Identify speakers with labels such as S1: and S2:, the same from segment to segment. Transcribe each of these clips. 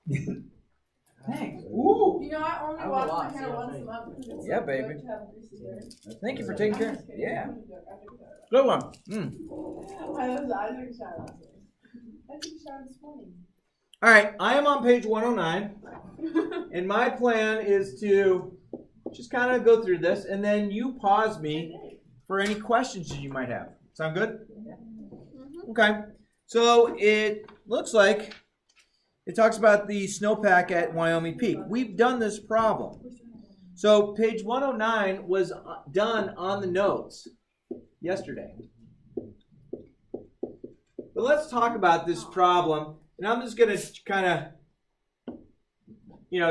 S1: Thanks. Ooh.
S2: You know, I only wash my hair once a month.
S1: Yeah, baby.
S2: Good to have greasy hair.
S1: Thank you for taking care. Yeah. Good one.
S2: I took a shower last night. I took a shower this morning.
S1: All right, I am on page 109, and my plan is to just kind of go through this, and then you pause me for any questions that you might have. Sound good? Okay. So it looks like it talks about the snowpack at Wyoming Peak. We've done this problem. So page 109 was done on the notes yesterday. But let's talk about this problem. And I'm just going to kind of,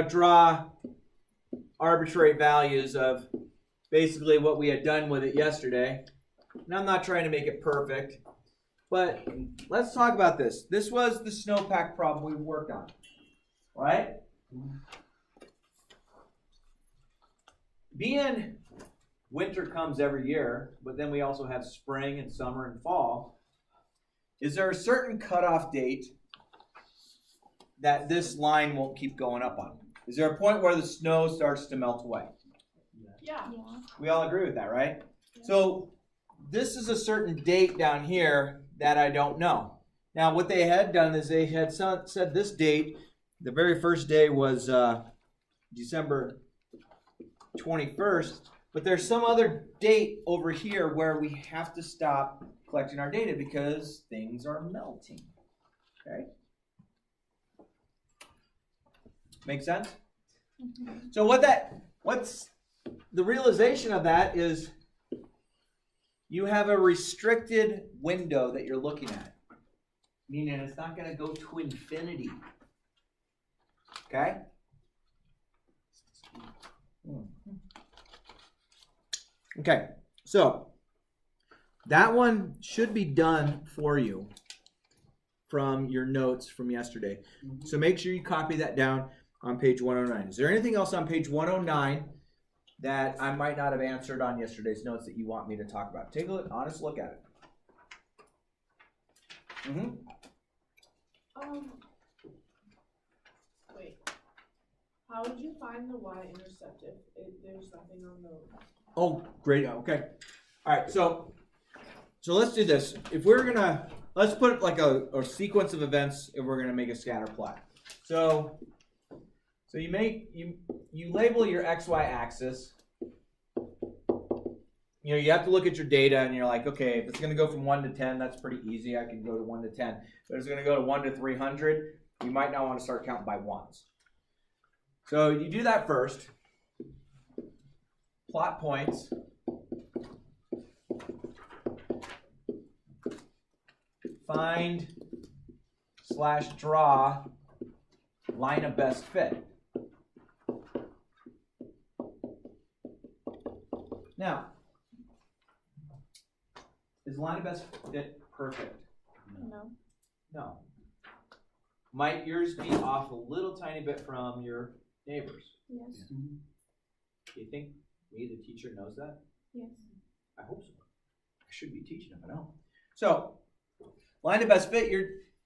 S1: draw arbitrary values of basically what we had done with it yesterday. And I'm not trying to make it perfect. But let's talk about this. This was the snowpack problem we worked on, right? Being winter comes every year, but then we also have spring and summer and fall. Is there a certain cutoff date that this line won't keep going up on? Is there a point where the snow starts to melt away?
S2: Yeah.
S1: We all agree with that, right? So this is a certain date down here that I don't know. Now, what they had done is they had said this date, the very first day was December 21st, but there's some other date over here where we have to stop collecting our data because things are melting. Okay? Make sense? So what's the realization of that is you have a restricted window that you're looking at, meaning it's not going to go to infinity. Okay? Okay, so that one should be done for you from your notes from yesterday. So make sure you copy that down on page 109. Is there anything else on page 109 that I might not have answered on yesterday's notes that you want me to talk about? Take a honest look at it.
S2: Wait. How would you find the y-intercept if there's nothing on the...
S1: Oh, great. Okay. All right. So let's do this. If we're gonna, let's put like a sequence of events if we're gonna make a scatter plot. So you label your XY axis. You have to look at your data and you're like, okay, if it's going to go from 1 to 10, that's pretty easy. I can go to 1 to 10. But if it's going to go to 1 to 300, you might not want to start counting by ones. So you do that first. Plot points. Find/draw line of best fit. Now, is line of best fit perfect?
S2: No.
S1: No. Might yours be off a little tiny bit from your neighbors?
S2: Yes.
S1: Do you think me, the teacher, knows that?
S2: Yes.
S1: I hope so. I should be teaching if I don't. So, line of best fit,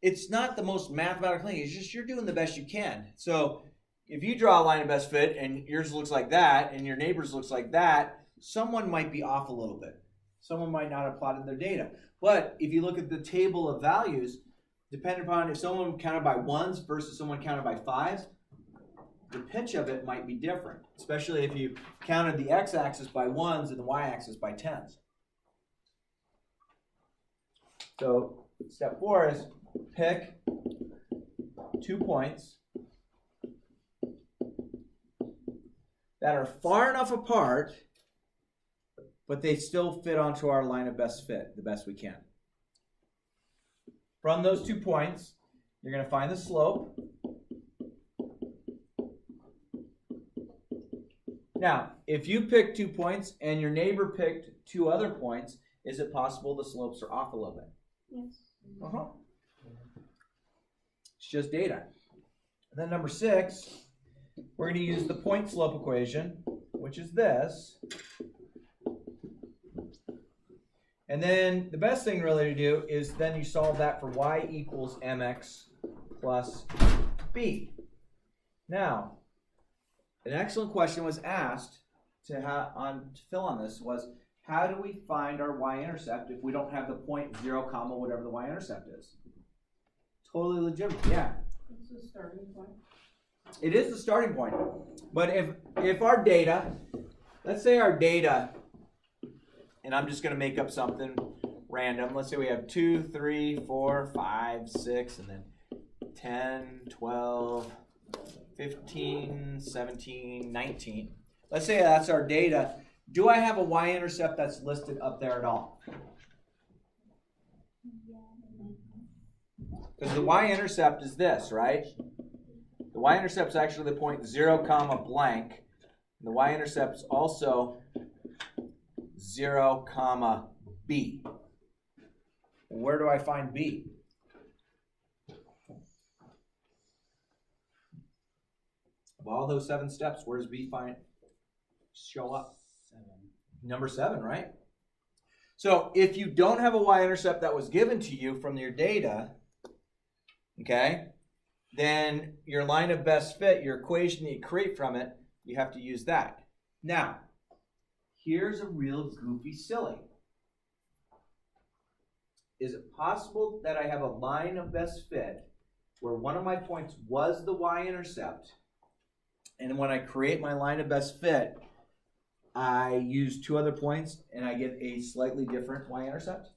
S1: it's not the most mathematical thing. It's just you're doing the best you can. So, if you draw a line of best fit and yours looks like that and your neighbor's looks like that, someone might be off a little bit. Someone might not have plotted their data. But if you look at the table of values, depending upon if someone counted by ones versus someone counted by fives, the pitch of it might be different, especially if you counted the x-axis by ones and the y-axis by tens. So step 4 is pick 2 points that are far enough apart, but they still fit onto our line of best fit the best we can. From those 2 points, you're going to find the slope. Now, if you pick 2 points and your neighbor picked 2 other points, is it possible the slopes are off a little bit?
S2: Yes.
S1: It's just data. And then number 6, we're going to use the point slope equation, which is this. And then the best thing really to do is then you solve that for y equals mx plus b. Now, an excellent question was asked to fill on this was, how do we find our y-intercept if we don't have the point 0 comma whatever the y-intercept is? Totally legitimate, yeah.
S2: It's the starting point.
S1: It is the starting point. But if our data, let's say our data, and I'm just going to make up something random. Let's say we have 2, 3, 4, 5, 6, and then 10, 12, 15, 17, 19. Let's say that's our data. Do I have a y-intercept that's listed up there at all? Because the y-intercept is this, right? The y-intercept is actually the point 0 comma blank. And the y-intercept is also 0 comma b. Where do I find b? Of all those 7 steps, where does b show up?
S3: 7.
S1: Number 7, right? So if you don't have a y-intercept that was given to you from your data, okay, then your line of best fit, your equation that you create from it, you have to use that. Now, here's a real goofy silly. Is it possible that I have a line of best fit where one of my points was the y-intercept, and when I create my line of best fit, I use 2 other points and I get a slightly different y-intercept?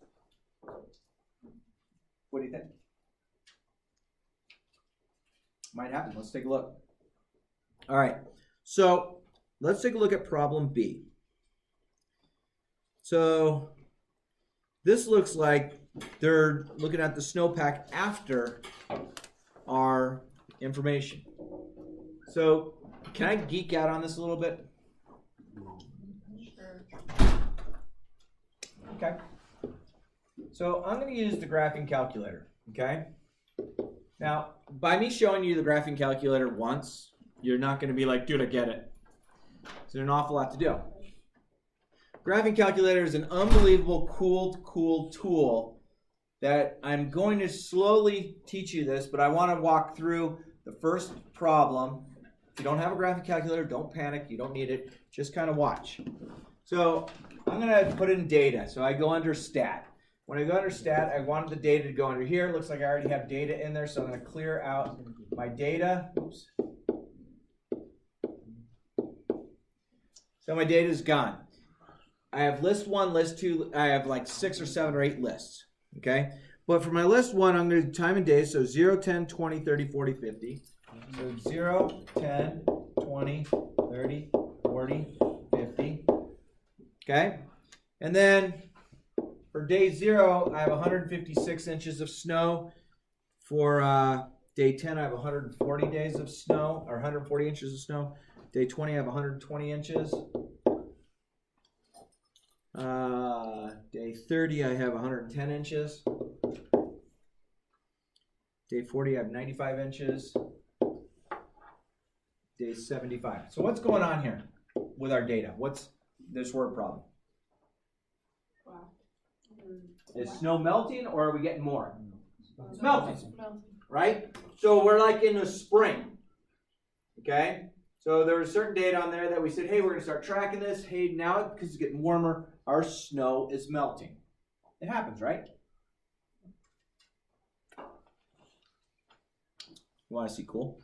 S1: What do you think? Might happen. Let's take a look. All right, so let's take a look at problem B. So this looks like they're looking at the snowpack after our information. So can I geek out on this a little bit?
S2: Sure.
S1: Okay. So I'm going to use the graphing calculator, okay? Now, by me showing you the graphing calculator once, you're not going to be like, dude, I get it. So there's an awful lot to do. Graphing calculator is an unbelievable cool tool that I'm going to slowly teach you this, but I want to walk through the first problem. If you don't have a graphing calculator, don't panic. You don't need it. Just kind of watch. So I'm going to put in data. So I go under stat. When I go under stat, I wanted the data to go under here. It looks like I already have data in there, so I'm going to clear out my data. Oops. So my data is gone. I have list 1, list 2. I have like 6 or 7 or 8 lists. Okay? But for my list 1, I'm going to do time and days. So 0, 10, 20, 30, 40, 50. So 0, 10, 20, 30, 40, 50. Okay? And then for day 0, I have 156 inches of snow. For day 10, I have 140 days of snow, or 140 inches of snow. Day 20, I have 120 inches. Day 30, I have 110 inches. Day 40, I have 95 inches. Day 75. So what's going on here with our data? What's this word problem?
S2: Wow.
S1: Is snow melting or are we getting more? It's melting,
S2: Melting.
S1: right? So we're like in the spring, okay? So there was certain data on there that we said, hey, we're going to start tracking this. Hey, now because it's getting warmer, our snow is melting. It happens, right? You want to see cool?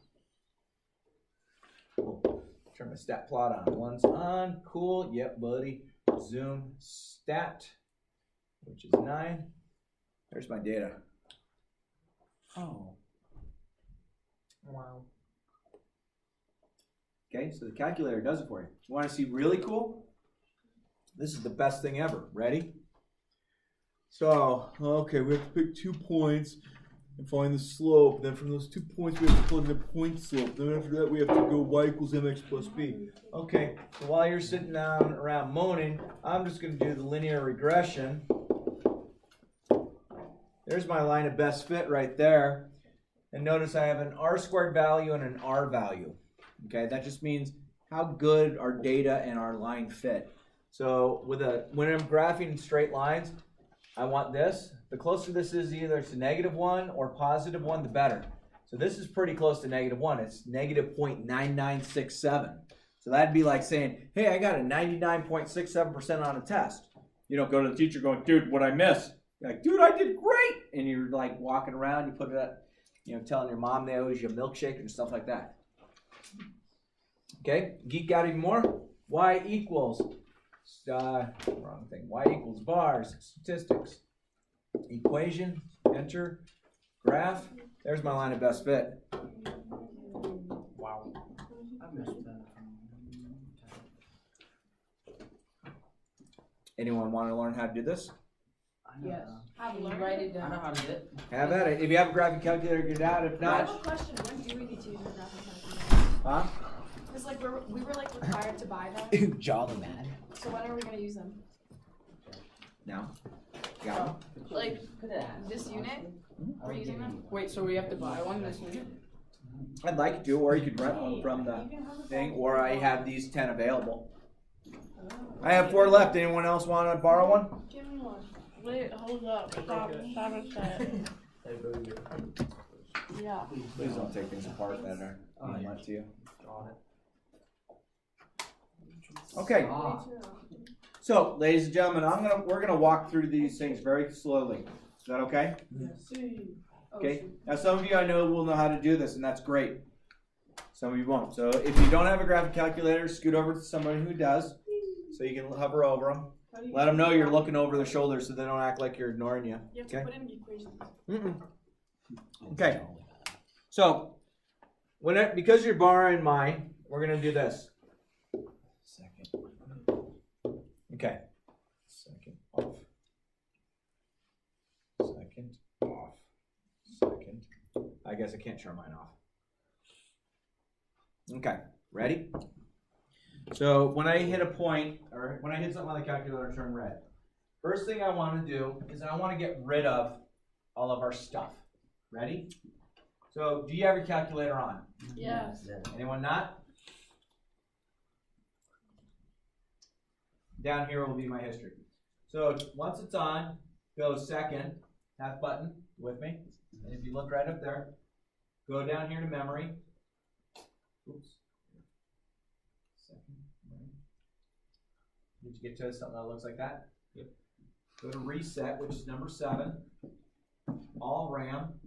S1: Cool. Turn my stat plot on. One's on. Cool. Yep, buddy. Zoom stat, which is 9. There's my data. Oh. Wow. Okay, so the calculator does it for you. You want to see really cool? This is the best thing ever. Ready? So, okay, we have to pick 2 points and find the slope. Then from those 2 points, we have to plug in the point slope. Then after that, we have to go y equals mx plus b. Okay, so while you're sitting down around moaning, I'm just going to do the linear regression. There's my line of best fit right there. And notice I have an r squared value and an r value. Okay, that just means how good our data and our line fit. So when I'm graphing straight lines, I want this. The closer this is either to -1 or +1, the better. So this is pretty close to -1. It's negative 0.9967. So that'd be like saying, hey, I got a 99.67% on a test. You don't go to the teacher going, dude, what'd I miss? You're like, dude, I did great. And you're like walking around, you put it up, telling your mom they owe you a milkshake and stuff like that. Okay, geek out even more. Y equals, wrong thing. Y equals bars, statistics, equation, enter, graph. There's my line of best fit.
S3: Wow. I missed that.
S1: Anyone want to learn how to do this?
S2: Yes.
S4: Have you write it
S3: I know
S4: down?
S3: how to do it.
S1: Have at it. If you have a graphic calculator, get it out. If
S4: I
S1: not,
S4: have a question. When do we need to use our graphic calculator?
S1: huh?
S4: Because like we were like required to buy them.
S5: Jolly man.
S4: So when are we gonna use them?
S1: No. Got one?
S4: Like this unit? We're using them?
S2: Wait, so we have to buy one this unit?
S1: I'd like to, or you could rent one from the thing, or I have these 10 available. I have 4 left. Anyone else want to borrow one?
S2: Give me one. Wait, hold up. Stop a second. Yeah.
S1: Please don't take things apart that are being lent to you. Okay.
S3: Ah.
S1: So, ladies and gentlemen, we're gonna walk through these things very slowly. Is that okay?
S2: See.
S1: Okay. Now, some of you I know will know how to do this, and that's great. Some of you won't. So, if you don't have a graphic calculator, scoot over to somebody who does, so you can hover over them. Let them know you're looking over their shoulders, so they don't act like you're ignoring you.
S2: You have to put in the equations.
S1: Okay. So, because you're borrowing mine, we're gonna do this. Second. Okay. Second off. Second off. Second. I guess I can't turn mine off. Okay. Ready? So when I hit a point, or when I hit something on the calculator turn red, first thing I want to do is I want to get rid of all of our stuff. Ready? So do you have your calculator on?
S2: Yes.
S1: Anyone not? Down here will be my history. So once it's on, go second, half button with me. And if you look right up there, go down here to memory. Oops. Second, right. Did you get to something that looks like that? Yep. Go to reset, which is number 7. All RAM.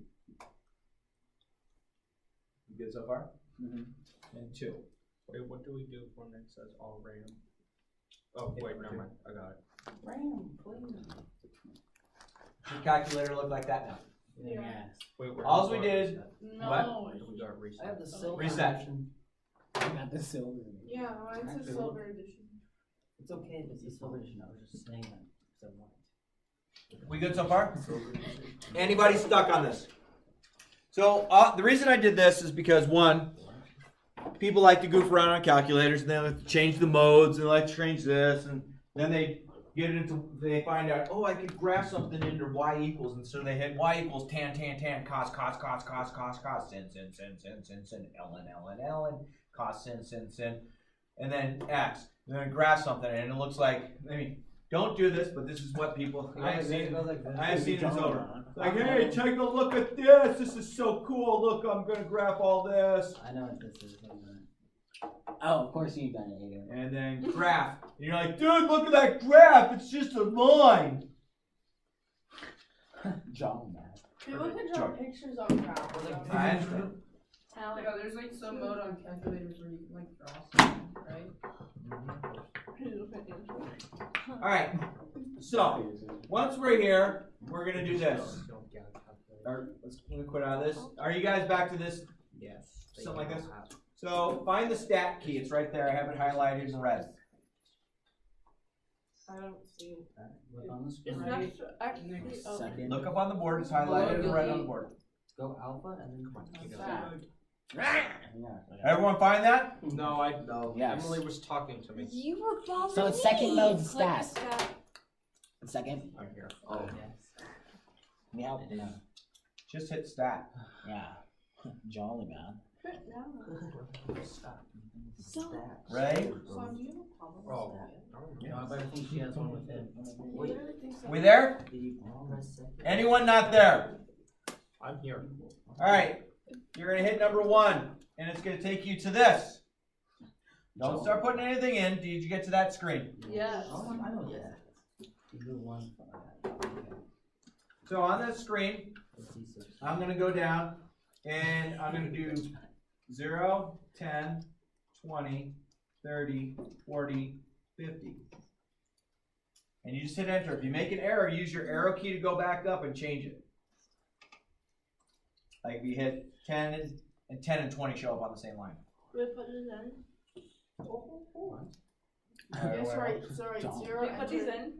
S1: You good so far?
S3: Mm-hmm.
S1: And 2.
S6: Wait, what do we do when it says all RAM? Oh, wait, never mind. I got it.
S3: RAM, please.
S1: Does your calculator look like that now?
S2: Yeah.
S6: Wait,
S1: All we did,
S2: No.
S6: We got reset.
S3: I have the silver
S1: Reset.
S3: edition.
S5: I got the silver.
S2: Yeah, mine's a silver edition.
S3: It's okay if it's the silver edition. I was just saying that. So
S1: we good so far? Anybody stuck on this? So the reason I did this is because, one, people like to goof around on calculators, and they like to change the modes, and they like to change this, and then they find out, oh, I could graph something into y equals, and so they hit y equals tan, cos, sin, ln, cos, sin, and then x, and then graph something, and it looks like, don't do this, but this is what people, I have seen this over. Like, hey, take a look at this. This is so cool. Look, I'm going to graph all this.
S3: I know what this is. Oh, of course you've done it, Adrian.
S1: And then graph. And you're like, dude, look at that graph. It's just a line.
S3: John, man.
S2: People can draw pictures on graph.
S4: Yeah,
S2: there's like some mode on calculators where you can like draw something, right?
S1: All right. So, once we're here, we're going to do this. Let me quit out of this. Are you guys back to this?
S6: Yes.
S1: Something like this? So, find the stat key. It's right there. I have it highlighted in red.
S2: I don't see it.
S3: Look on the screen.
S2: It's next to actually. Oh.
S3: Second.
S1: Look up on the board. It's highlighted in red on the board.
S3: Go alpha and then
S1: Everyone find that?
S6: No, no.
S5: Yes.
S6: Emily was talking to me.
S4: You were bothering
S5: So it's second mode
S4: Click the
S5: stat. Second?
S6: I'm here.
S3: Oh, yes.
S5: Yeah.
S3: No.
S1: Just hit stat.
S5: Yeah. Jolly man.
S4: So
S1: Ready?
S2: So do you have a problem with
S6: Oh.
S2: that?
S3: No, I think she has one with him.
S2: I literally think so.
S1: We there?
S3: Did you press second?
S1: Anyone not there?
S6: I'm here.
S1: All right. you're gonna hit number 1, and it's gonna take you to this. Don't start putting anything in. Did you get to that screen?
S4: Yes.
S3: Oh, I know that. You do one for that. Okay.
S1: So on that screen, I'm gonna go down, and I'm gonna do 0, 10, 20, 30, 40, 50. And you just hit enter. If you make an error, use your arrow key to go back up and change it. Like if you hit 10 and 10 and 20 show up on the same line.
S2: We put it in.
S3: What?
S2: Yes, right. So right,
S3: Don't.
S2: 0.
S4: We put these
S2: enter.
S4: in.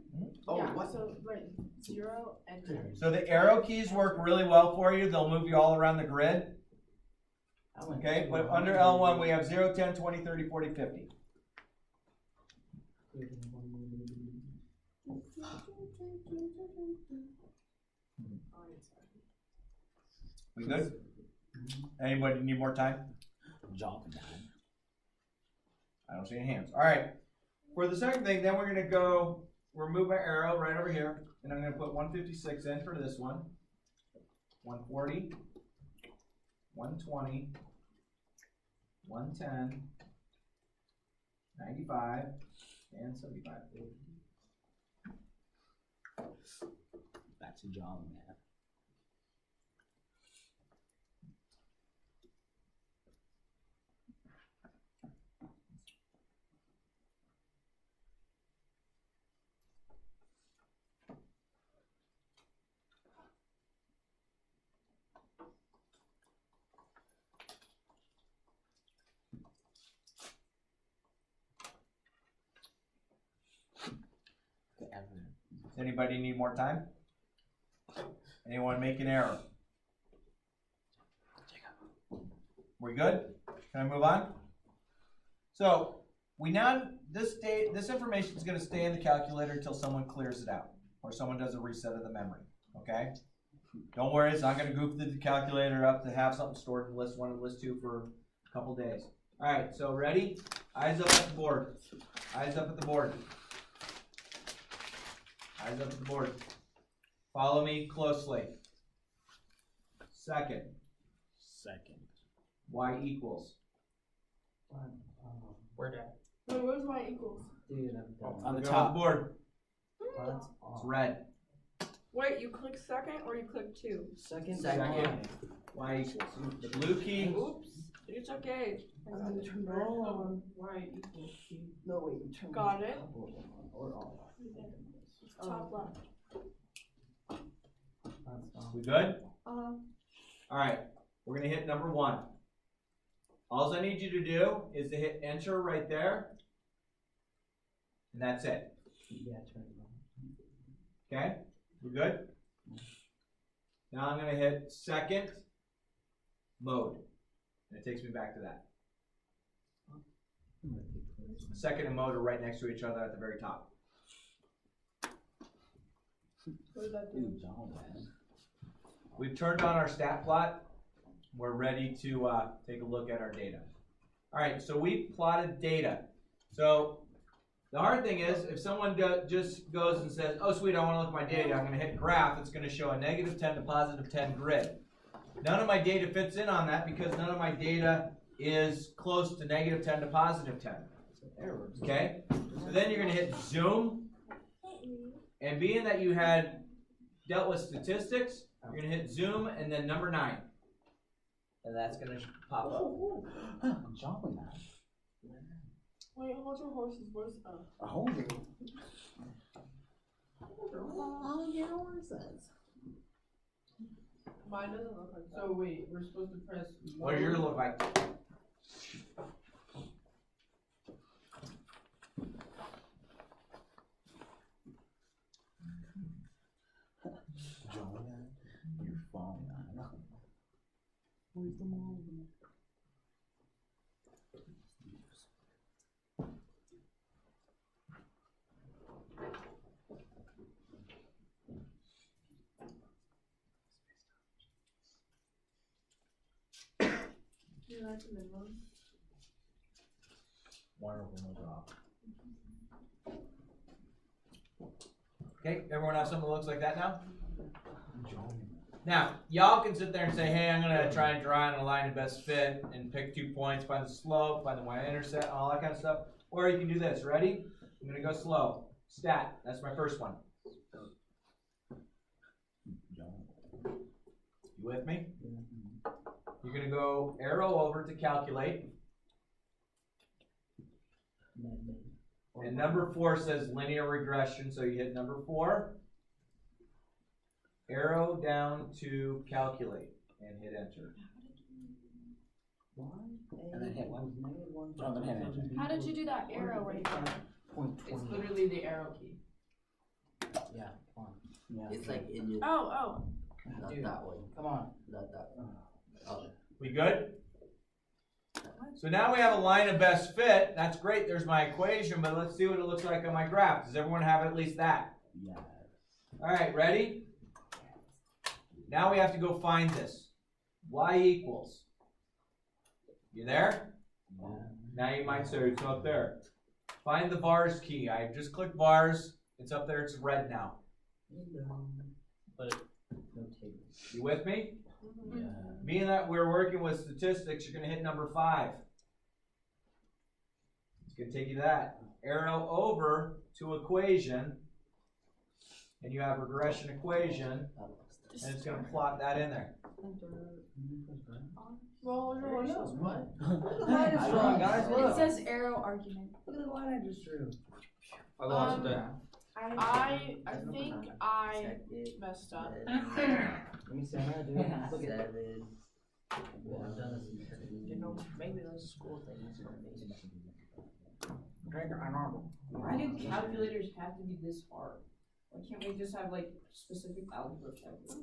S3: Oh,
S2: Yeah,
S3: what?
S2: so right, 0, enter.
S1: So the arrow keys work really well for you. They'll move you all around the grid. Okay, but under L1 we have 0, 10, 20, 30, 40, 50. We good? Anybody need more time?
S5: Jumping man.
S1: I don't see any hands. All right. For the second thing, then we're going to go, remove my arrow right over here, and I'm going to put 156 in for this one. 140, 120, 110, 95, and 75.
S5: That's a jolly man.
S1: Does anybody need more time? Anyone make an error? We good? Can I move on? So we now this information is going to stay in the calculator until someone clears it out or someone does a reset of the memory. Okay? Don't worry, it's not going to goof the calculator up to have something stored in list 1 and list 2 for a couple days. All right, so ready? Eyes up at the board. Eyes up at the board. Eyes up at the board. Follow me closely. Second, y equals.
S6: Where that?
S2: Wait, where's y equals?
S3: Dude, I'm done.
S5: On the
S1: Go
S5: top.
S1: board.
S3: Oh, that's
S1: It's
S3: off.
S1: red.
S4: Wait, you click second or you click 2?
S3: Second.
S1: Second. Y equals. The blue key.
S4: Oops. It's okay.
S2: No, y equals.
S3: No, wait, you turn
S4: Got
S3: a
S4: it.
S3: couple of them on, or all.
S2: Top left.
S3: That's off.
S1: We good?
S2: Uh-huh.
S1: All right. We're going to hit number 1. All I need you to do is to hit enter right there. And that's it.
S3: Yeah, turn it on.
S1: Okay? We good? Now I'm going to hit second mode. And it takes me back to that. Second and mode are right next to each other at the very top.
S2: What does that do?
S5: Ooh, jolly man.
S1: We've turned on our stat plot. We're ready to take a look at our data. All right, so we plotted data. So the hard thing is, if someone just goes and says, oh, sweet, I want to look at my data, I'm going to hit graph. It's going to show a -10 to +10 grid. None of my data fits in on that because none of my data is close to -10 to +10. Okay? So then you're going to hit zoom. And being that you had dealt with statistics, you're going to hit zoom and then number 9. And that's going to pop up.
S5: Jolly man.
S2: Wait, hold your horse's voice up.
S5: Oh,
S2: Mine doesn't look like that. So wait, we're supposed to press.
S1: What does yours look like?
S5: jolly man. You're falling on. Where's the mom?
S2: Yeah, that's a minimum.
S1: Wonderful, no drop. Okay, everyone have something that looks like that now?
S5: Jolly man.
S1: Now, y'all can sit there and say, hey, I'm going to try and draw on a line of best fit and pick 2 points, find the slope, find the y-intercept, all that kind of stuff. Or you can do this. Ready? I'm going to go slow. Stat. That's my first one. You with me? You're going to go arrow over to calculate. And number 4 says linear regression, so you hit number 4. Arrow down to calculate and hit enter.
S3: And then hit one. Oh, then hit enter.
S4: How did you do that arrow right there?
S7: It's literally the arrow key.
S3: Yeah, come on. Yeah.
S7: It's like in your,
S4: Oh,
S7: not
S3: Dude,
S7: that one,
S3: come on.
S7: not that one. Oh.
S1: We good? So now we have a line of best fit. That's great. There's my equation, but let's see what it looks like on my graph. Does everyone have at least that?
S3: Yeah.
S1: All right, ready? Now we have to go find this. Y equals. You there?
S3: Yeah.
S1: Now you might say it's not there. Find the vars key. I just clicked vars. It's up there. It's red now.
S3: But no table.
S1: You with me?
S3: Yeah.
S1: Being that we're working with statistics, you're going to hit number 5. It's going to take you to that. Arrow over to equation, and you have regression equation, and it's going to plot that in there.
S2: Well, what?
S3: Line is wrong, guys.
S4: It
S3: Look.
S4: says arrow argument.
S3: Look at the line I just drew.
S6: I lost it.
S2: I think I messed up.
S3: Let me see. I'm gonna do it. Look at that.
S7: 7.
S3: You know, maybe those school things are amazing.
S7: Why do calculators have to be this hard? Why can't we just have like specific algebra calculators?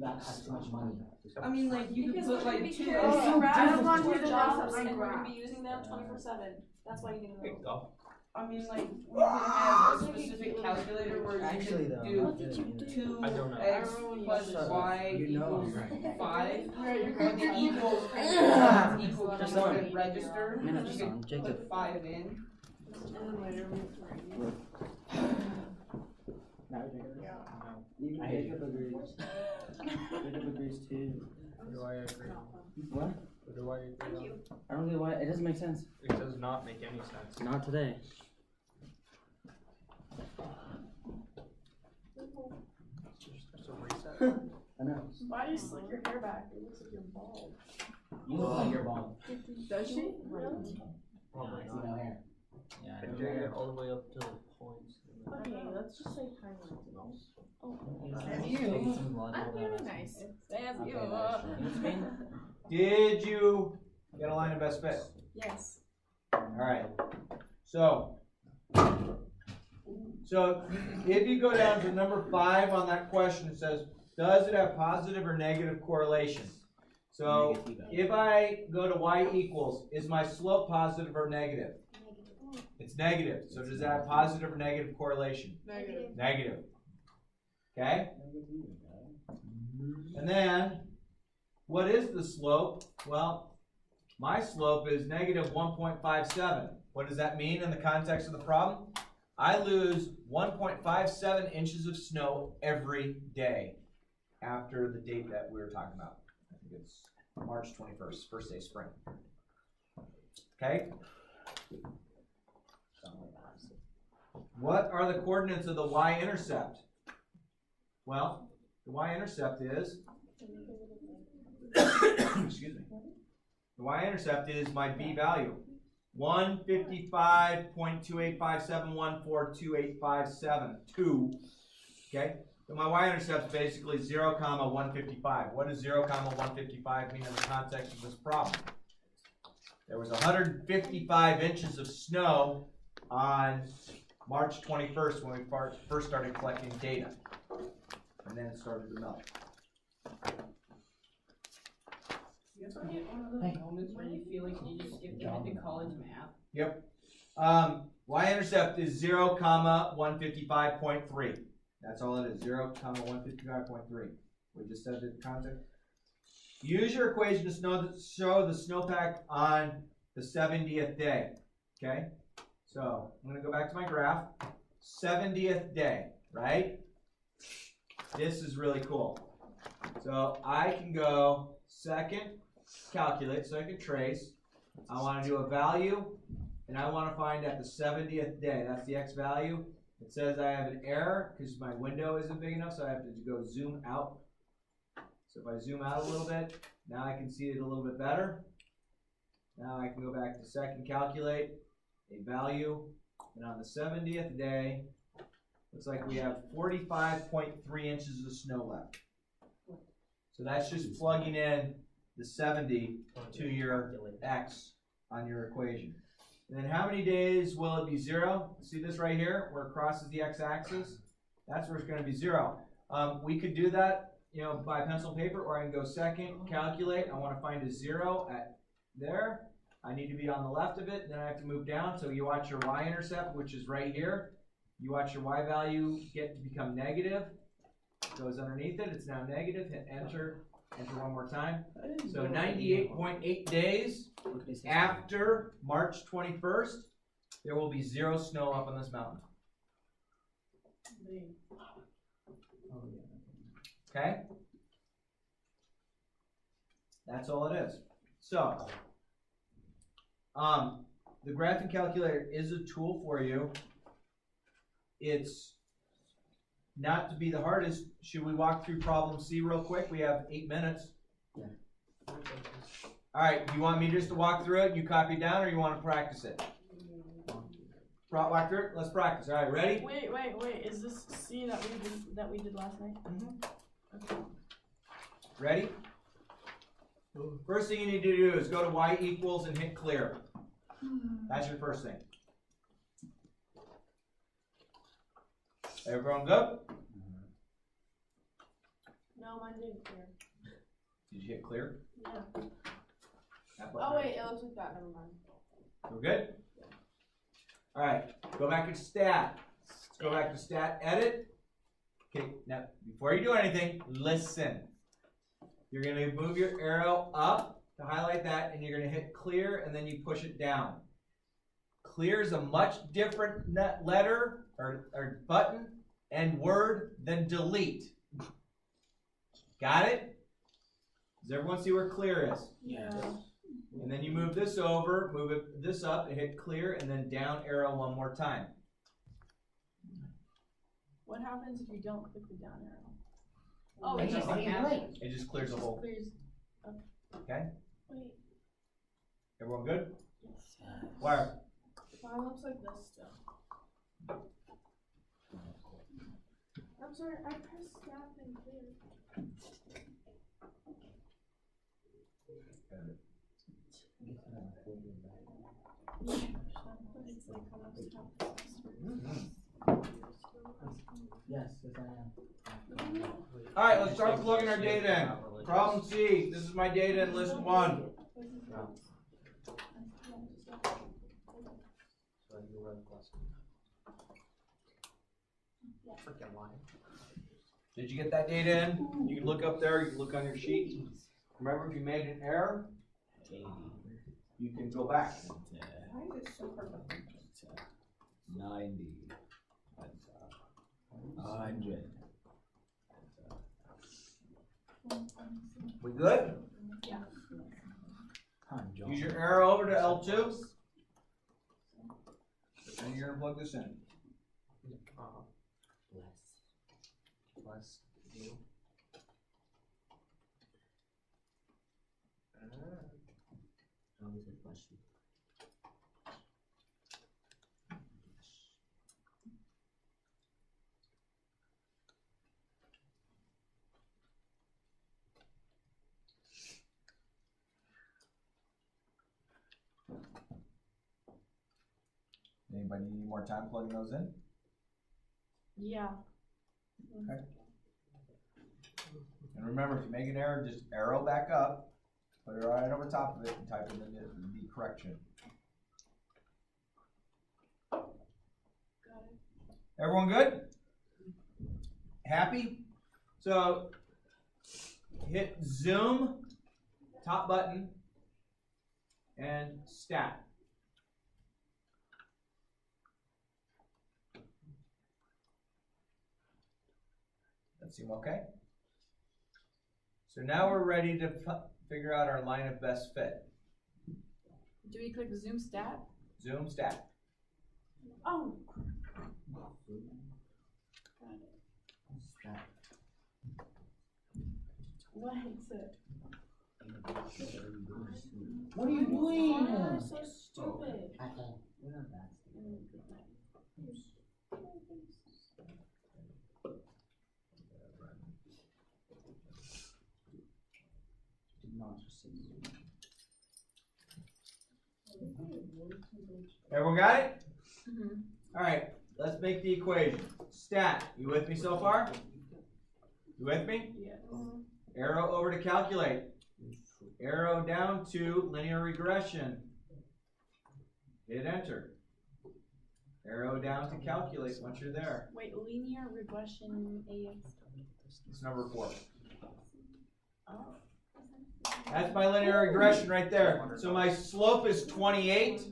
S3: That costs too much money.
S7: I mean, like you could put like 2
S2: Oh,
S4: I want
S2: to
S4: to
S2: the
S4: jobs
S2: jobs
S4: and
S2: and
S4: we're
S2: we're
S4: gonna
S2: gonna
S4: be using them 24/7. That's why you need
S6: There you go.
S7: I mean, like we could have a specific calculator where
S3: Actually,
S7: you
S3: though,
S7: could
S3: what
S7: do
S3: did you do?
S7: 2x plus y
S3: You know
S7: equals
S3: I'm right.
S7: 5.
S2: Right, you're
S7: But the
S2: right.
S7: equals equal
S3: Just
S7: to
S3: on.
S7: the register.
S3: Minutes
S7: You
S3: on,
S7: could
S3: Jacob.
S7: put 5 in.
S2: And then later we have to write it.
S3: Even
S5: I hate
S3: Jacob agrees. Jacob agrees too.
S6: Do I agree?
S3: What?
S6: Do I agree?
S3: I don't get why. It doesn't make sense.
S6: It does not make any sense.
S3: Not today.
S6: Just a reset.
S3: I know.
S2: Why do you slick your hair back? It looks like you're bald.
S3: You look like you're bald.
S2: Does she?
S6: Probably
S3: See
S6: not.
S3: no hair. Yeah.
S6: I did it all the way up to the points.
S2: Okay, let's just say highlights.
S3: That's
S2: you.
S4: I'm very nice. That's
S3: Okay,
S4: you.
S3: that's true. You know what I mean?
S1: Did you get a line of best fit?
S4: Yes.
S1: All right. So if you go down to number 5 on that question, it says, does it have positive or negative correlation? So if I go to y equals, is my slope positive or negative? It's negative. So does that have positive or negative correlation?
S2: Negative.
S1: Negative. Okay? And then, what is the slope? Well, my slope is negative 1.57. What does that mean in the context of the problem? I lose 1.57 inches of snow every day after the date that we were talking about. I think it's March 21st, first day of spring. Okay? What are the coordinates of the y-intercept? Well, the y-intercept is, excuse me, the y-intercept is my b value, 155.28571428572. Okay, so my y-intercept is basically 0, 155. What does 0, 155 mean in the context of this problem? There was 155 inches of snow on March 21st when we first started collecting data. And then it started to melt.
S7: You ever get one of those moments where you feel like you just skipped ahead to college math?
S1: Yep. Y-intercept is 0, 155.3. That's all it is, 0, 155.3. We just said the concept. Use your equation to show the snowpack on the 70th day. Okay? So I'm going to go back to my graph. 70th day, right? This is really cool. So I can go second, calculate, so I can trace. I want to do a value, and I want to find at the 70th day. That's the x value. It says I have an error because my window isn't big enough, so I have to go zoom out. So if I zoom out a little bit, now I can see it a little bit better. Now I can go back to second, calculate a value, and on the 70th day, looks like we have 45.3 inches of snow left. So that's just plugging in the 70 to your x on your equation. And then how many days will it be 0? See this right here where it crosses the x-axis? That's where it's going to be 0. We could do that, by pencil and paper, or I can go second, calculate. I want to find a 0 at there. I need to be on the left of it, then I have to move down. So you watch your y-intercept, which is right here. You watch your y value get to become negative. It goes underneath it. It's now negative. Hit enter. Enter one more time. So 98.8 days after March 21st, there will be 0 snow up on this mountain. Okay? That's all it is. So, the graphing calculator is a tool for you. It's not to be the hardest. Should we walk through problem C real quick? We have 8 minutes.
S3: Yeah.
S1: All right, you want me just to walk through it and you copy it down, or you want to practice it? Walk through it? Let's practice. All right, ready?
S2: Wait. Is this C that we did last night? Okay.
S1: Ready? First thing you need to do is go to y equals and hit clear. That's your first thing. Everyone good?
S2: No, mine didn't clear.
S1: Did you hit clear?
S2: Yeah.
S1: That button
S2: Oh
S1: right.
S2: wait, it looks like that. Never mind.
S1: We're good? All right, go back to stat. Let's go back to stat edit. Okay, now before you do anything, listen. You're going to move your arrow up to highlight that, and you're going to hit clear, and then you push it down. Clear is a much different letter or button and word than delete. Got it? Does everyone see where clear is?
S2: Yeah.
S1: And then you move this over, this up, and hit clear, and then down arrow one more time.
S2: What happens if you don't click the down arrow?
S7: Oh,
S3: That's
S7: it just
S3: just
S7: can't.
S1: It just clears the whole.
S2: Clears.
S1: Okay?
S2: Wait.
S1: Everyone good? Wire.
S2: Mine looks like this still. I'm sorry, I pressed stop and clear. It's like almost half.
S3: Yes, I am.
S1: All right, let's start plugging our data in. Problem C. This is my data in list 1. Did you get that data in? You can look up there. You can look on your sheet. Remember, if you made an error, you can go back.
S7: Why is it so hard to
S5: 90. 100.
S1: We good? Use your arrow over to L2. And you're going to plug this in.
S6: Plus U.
S1: Anybody need more time plugging those in?
S2: Yeah.
S1: Okay. And remember, if you make an error, just arrow back up, put it right over top of it, and type in the correction.
S2: Got it.
S1: Everyone good? Happy? So, hit zoom, top button, and stat. That seem okay? So now we're ready to figure out our line of best fit.
S4: Do we click zoom stat?
S1: Zoom stat.
S2: Oh, what is it?
S3: What are you doing?
S2: Oh, so stupid.
S3: Okay. We're not that stupid. Did not just say
S1: Everyone got it?
S4: Mm-hmm.
S1: All right, let's make the equation. Stat, you with me so far? You with me?
S2: Yeah.
S1: Arrow over to calculate. Arrow down to linear regression. Hit enter. Arrow down to calculate once you're there.
S4: Wait, linear regression AX.
S1: It's number 4.
S4: Oh.
S1: That's my linear regression right there. So my slope is 28.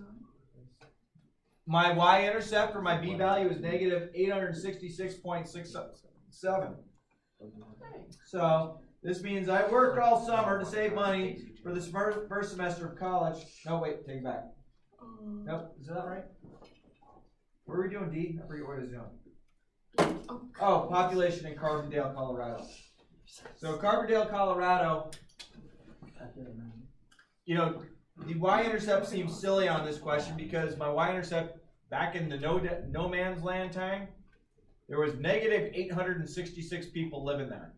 S1: My y-intercept or my b-value is negative 866.67. So this means I worked all summer to save money for this first semester of college. No, wait, take it back. Nope, is that right? What are we doing, D? I forget what it's doing. Oh, population in Carbondale, Colorado. So Carbondale, Colorado, you know, the y-intercept seems silly on this question because my y-intercept back in the no man's land time, there was negative 866 people living there.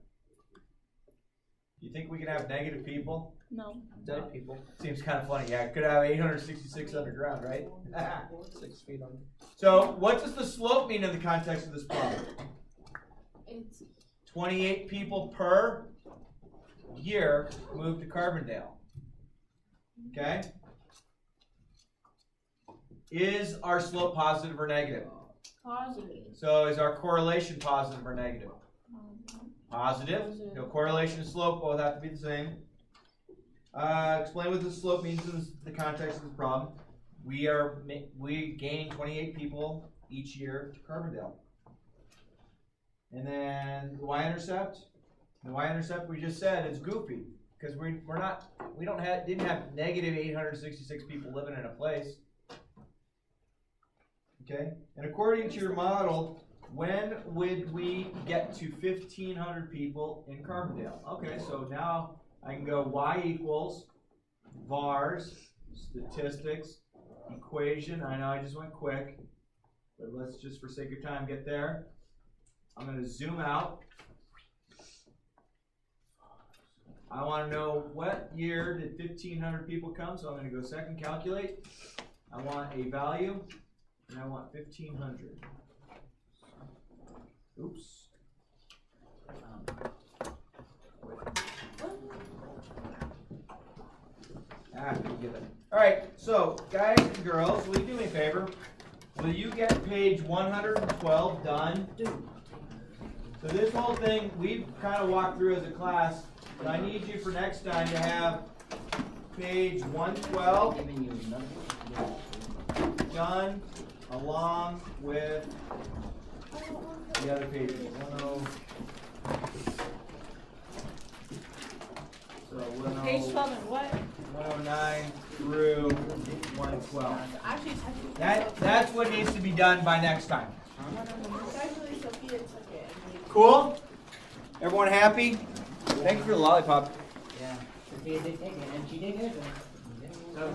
S1: You think we could have negative people?
S4: No.
S6: Dead people.
S1: Seems kind of funny. Yeah, it could have 866 underground, right?
S6: 6 feet under.
S1: So what does the slope mean in the context of this problem?
S4: It's
S1: 28 people per year moved to Carbondale. Okay? Is our slope positive or negative?
S2: Positive.
S1: So is our correlation positive or negative? Positive. No correlation and slope both have to be the same. Explain what the slope means in the context of this problem. We gain 28 people each year to Carbondale. And then the y-intercept. The y-intercept we just said is goofy because didn't have negative 866 people living in a place. Okay, and according to your model, when would we get to 1,500 people in Carbondale? Okay, so now I can go y equals vars, statistics, equation. I know I just went quick, but let's just for sake of time get there. I'm going to zoom out. I want to know what year did 1,500 people come, so I'm going to go second calculate. I want a value. And I want 1,500. Oops. Forgive it. All right, so guys and girls, will you do me a favor? Will you get page 112 done? So this whole thing we've kind of walked through as a class, but I need you for next time to have page 112 done along with the other pages. 10.
S2: Page 12 and what?
S1: 109 through 112.
S2: Actually,
S1: That's what needs to be done by next time.
S2: Actually, Sophia took it.
S1: Cool? Everyone happy? Thank you for the lollipop.
S3: Yeah. Sophia did take it, and she did good. So,